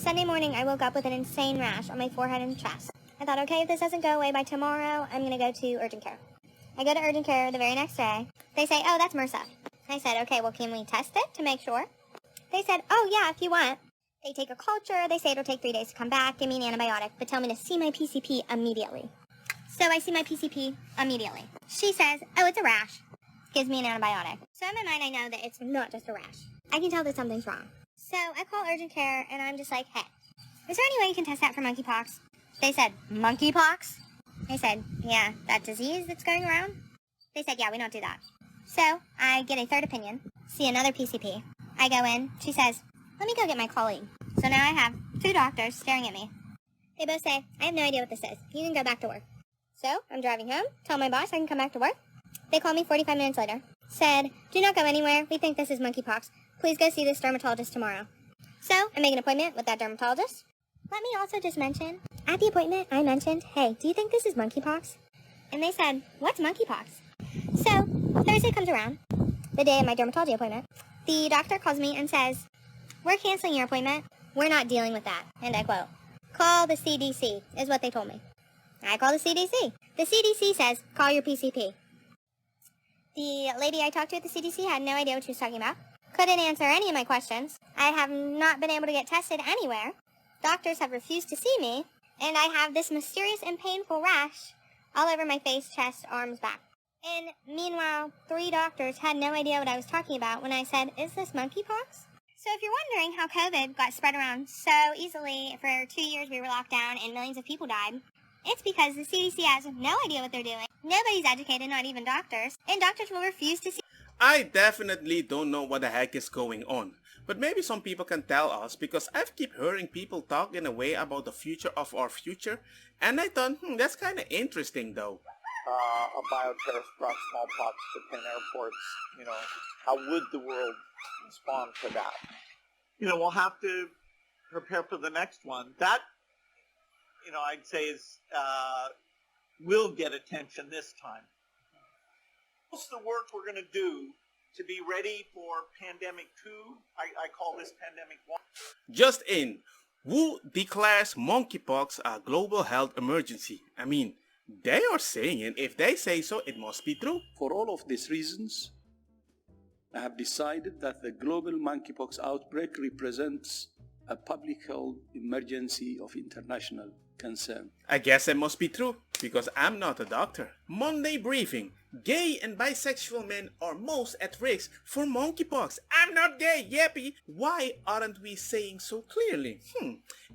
Sunday morning, I woke up with an insane rash on my forehead and chest. I thought, okay, if this doesn't go away by tomorrow, I'm going to go to urgent care. I go to urgent care the very next day. They say, oh, that's MRSA. I said, okay, well, can we test it to make sure? They said, oh, yeah, if you want. They take a culture. They say it'll take 3 days to come back, give me an antibiotic, but tell me to see my PCP immediately. So I see my PCP immediately. She says, oh, it's a rash. Gives me an antibiotic. So in my mind, I know that it's not just a rash. I can tell that something's wrong. So I call urgent care, and I'm just like, hey, is there any way you can test that for monkeypox? They said, monkeypox? I said, yeah, that disease that's going around? They said, yeah, we don't do that. So I get a third opinion, see another PCP. I go in, she says, let me go get my colleague. So now I have 2 doctors staring at me. They both say, I have no idea what this is. You can go back to work. So I'm driving home, tell my boss I can come back to work. They call me 45 minutes later. Said, do not go anywhere. We think this is monkeypox. Please go see this dermatologist tomorrow. So I make an appointment with that dermatologist. Let me also just mention, at the appointment I mentioned, hey, do you think this is monkeypox? And they said, what's monkeypox? So Thursday comes around, the day of my dermatology appointment. The doctor calls me and says, we're canceling your appointment. We're not dealing with that. And I quote, call the CDC, is what they told me. I call the CDC. The CDC says, call your PCP. The lady I talked to at the CDC had no idea what she was talking about. Couldn't answer any of my questions. I have not been able to get tested anywhere. Doctors have refused to see me. And I have this mysterious and painful rash all over my face, chest, arms, back. And meanwhile, 3 doctors had no idea what I was talking about when I said, is this monkeypox? So if you're wondering how COVID got spread around so easily, for 2 years we were locked down and millions of people died, it's because the CDC has no idea what they're doing. Nobody's educated, not even doctors, and doctors will refuse to see. I definitely don't know what the heck is going on, but maybe some people can tell us, because I've keep hearing people talk in a way about the future of our future, and I thought, that's kind of interesting though. A bioterrorist brought smallpox to 10 airports. How would the world respond to that? We'll have to prepare for the next one. That, I'd say is will get attention this time. What's the work we're going to do to be ready for pandemic 2? I call this pandemic 1. Just in, WHO declares monkeypox a global health emergency. I mean, they are saying it. If they say so, it must be true. For all of these reasons, I have decided that the global monkeypox outbreak represents a public health emergency of international concern. I guess it must be true, because I'm not a doctor. Monday briefing. Gay and bisexual men are most at risk for monkeypox. I'm not gay, yippee! Why aren't we saying so clearly?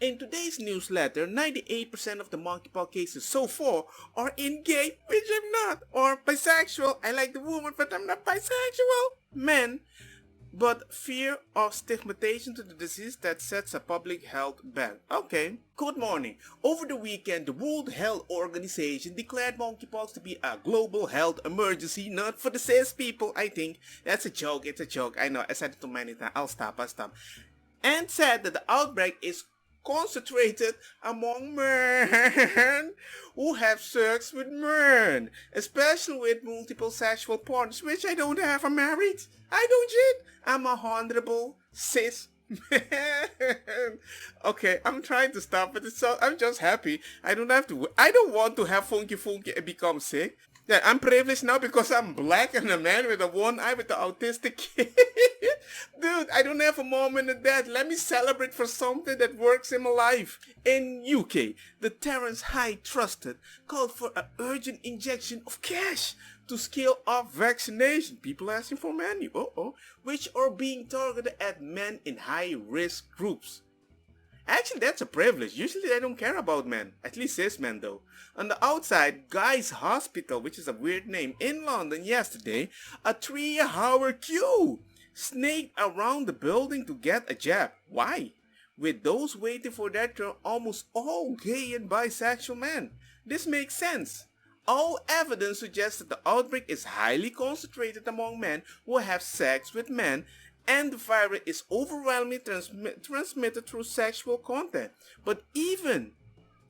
In today's newsletter, 98% of the monkeypox cases so far are in gay, which I'm not, or bisexual. I like the woman, but I'm not bisexual. Men, but fear of stigmatization to the disease that sets a public health ban. Okay. Good morning. Over the weekend, the World Health Organization declared monkeypox to be a global health emergency, not for the cis people, I think. That's a joke, it's a joke. I know, I said it too many times. I'll stop. And said that the outbreak is concentrated among men who have sex with men, especially with multiple sexual partners, which I don't have. I'm married. I don't cheat. I'm a honorable cis man. Okay, I'm trying to stop, but I'm just happy. I don't want to have funky and become sick. Yeah, I'm privileged now because I'm black and a man with a one eye with the autistic kid. Dude, I don't have a mom and a dad. Let me celebrate for something that works in my life. In UK, the Terence High Trusted called for an urgent injection of cash to scale up vaccination. People asking for money, which are being targeted at men in high-risk groups. Actually, that's a privilege. Usually they don't care about men. At least cis men though. On the outside, Guy's Hospital, which is a weird name, in London yesterday, a 3-hour queue snaked around the building to get a jab. Why? With those waiting for their turn almost all gay and bisexual men. This makes sense. All evidence suggests that the outbreak is highly concentrated among men who have sex with men, and the virus is overwhelmingly transmitted through sexual contact. But even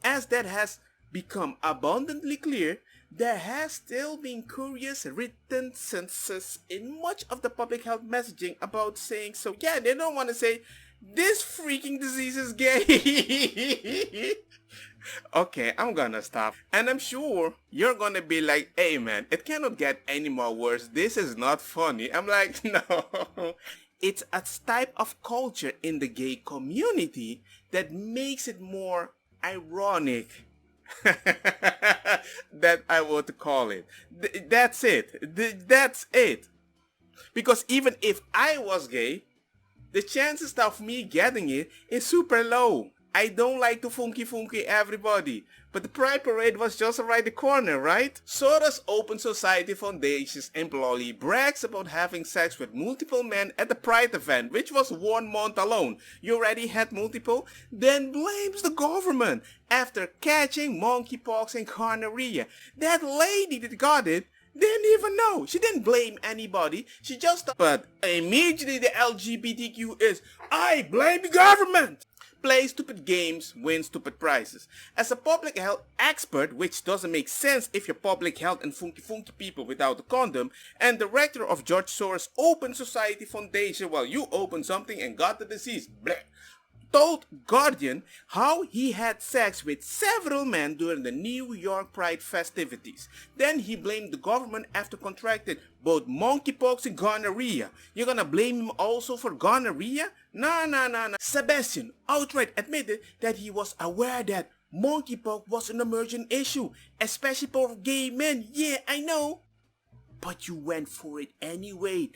as that has become abundantly clear, there has still been curious reticences in much of the public health messaging about saying so. Yeah, they don't want to say This freaking disease is gay. Okay, I'm gonna stop. And I'm sure you're gonna be like, hey man, it cannot get any more worse. This is not funny. I'm like, no. It's a type of culture in the gay community that makes it more ironic. That I would call it. That's it. That's it. Because even if I was gay, the chances of me getting it is super low. I don't like to funky everybody, but the Pride Parade was just around the corner, right? Soros Open Society Foundation's employee brags about having sex with multiple men at the Pride event, which was 1 month alone. You already had multiple? Then blames the government after catching monkeypox and gonorrhea. That lady that got it didn't even know. She didn't blame anybody. She just... But immediately the LGBTQ is, I blame the government. Play stupid games, win stupid prizes. As a public health expert, which doesn't make sense if you're public health and funky people without a condom, and director of George Soros Open Society Foundation, well, you opened something and got the disease. Blech. Told Guardian how he had sex with several men during the New York Pride festivities. Then he blamed the government after contracted both monkeypox and gonorrhea. You're gonna blame him also for gonorrhea? Nah. Sebastian outright admitted that he was aware that monkeypox was an emerging issue, especially for gay men. Yeah, I know. But you went for it anyway.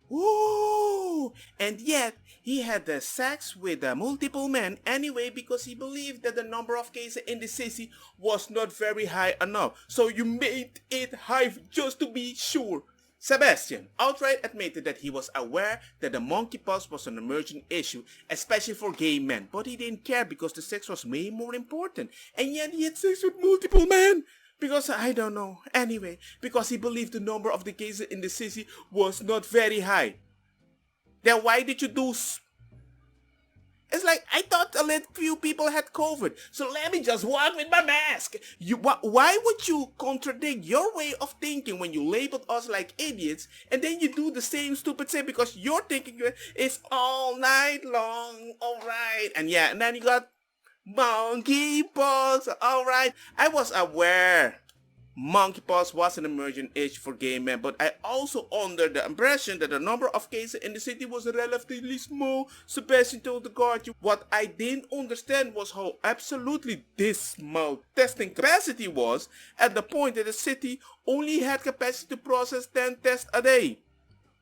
Ooh! And yet, he had the sex with multiple men anyway because he believed that the number of cases in the city was not very high enough. So you made it high just to be sure. Sebastian outright admitted that he was aware that the monkeypox was an emerging issue, especially for gay men. But he didn't care because the sex was way more important. And yet he had sex with multiple men. Because, I don't know, anyway, because he believed the number of the cases in the city was not very high. Then why did you do... It's like, I thought a little few people had COVID, so let me just walk with my mask. Why would you contradict your way of thinking when you labeled us like idiots, and then you do the same stupid thing because you're thinking it's all night long, alright. And yeah, and then you got... monkeypox, alright. I was aware monkeypox was an emerging issue for gay men, but I also under the impression that the number of cases in the city was relatively small. Sebastian told the Guardian. What I didn't understand was how absolutely dismal testing capacity was at the point that the city only had capacity to process 10 tests a day.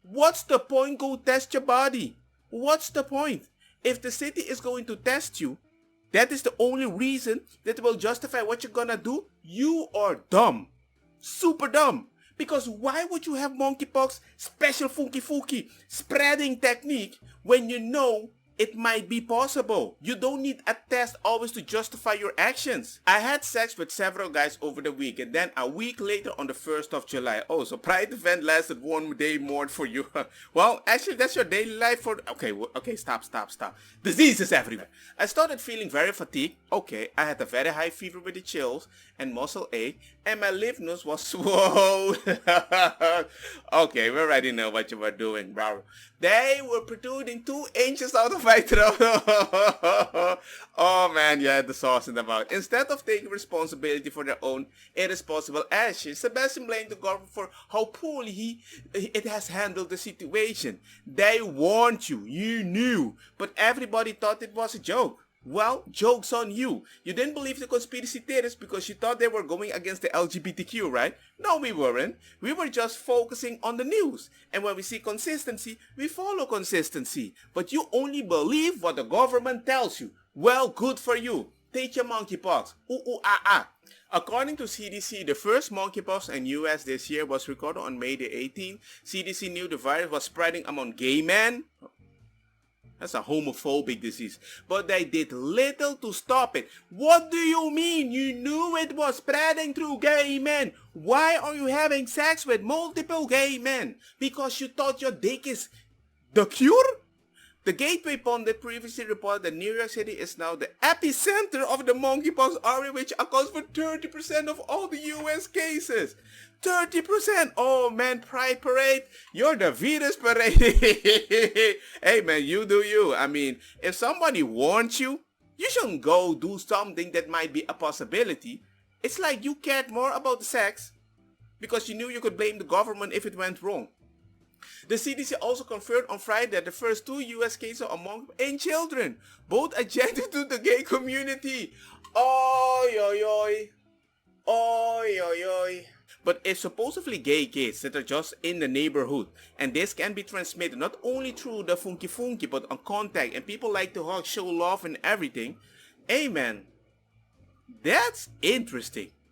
What's the point? Go test your body. What's the point? If the city is going to test you, that is the only reason that will justify what you're gonna do. You are dumb. Super dumb. Because why would you have monkeypox special funky spreading technique when you know it might be possible? You don't need a test always to justify your actions. I had sex with several guys over the week, and then a week later on the 1st of July. Oh, so Pride event lasted 1 day more for you. Well, actually that's your daily life for... Okay, stop. Diseases everywhere. I started feeling very fatigued. Okay, I had a very high fever with the chills and muscle ache, and my lymph nodes was swollen. Okay, we already know what you were doing, bro. They were protruding 2 inches out of my throat. Oh man, yeah, the sauce in the mouth. Instead of taking responsibility for their own irresponsible actions, Sebastian blamed the government for how poorly it has handled the situation. They warned you, you knew, but everybody thought it was a joke. Well, joke's on you. You didn't believe the conspiracy theorists because you thought they were going against the LGBTQ, right? No, we weren't. We were just focusing on the news. And when we see consistency, we follow consistency. But you only believe what the government tells you. Well, good for you. Take your monkeypox. According to CDC, the first monkeypox in US this year was recorded on May the 18th. CDC knew the virus was spreading among gay men. That's a homophobic disease. But they did little to stop it. What do you mean? You knew it was spreading through gay men. Why are you having sex with multiple gay men? Because you thought your dick is the cure? The Gateway pundit previously reported that New York City is now the epicenter of the monkeypox outbreak, which accounts for 30% of all the US cases. 30%! Oh man, Pride Parade, you're the Venus Parade. Hey man, you do you. I mean, if somebody warns you, you shouldn't go do something that might be a possibility. It's like you cared more about the sex because you knew you could blame the government if it went wrong. The CDC also confirmed on Friday that the first 2 US cases are among in children, both adjacent to the gay community. Oy, oy, oy. Oy, oy, oy. But it's supposedly gay kids that are just in the neighborhood, and this can be transmitted not only through the funky funky but on contact, and people like to hug, show love and everything. Hey man, that's interesting.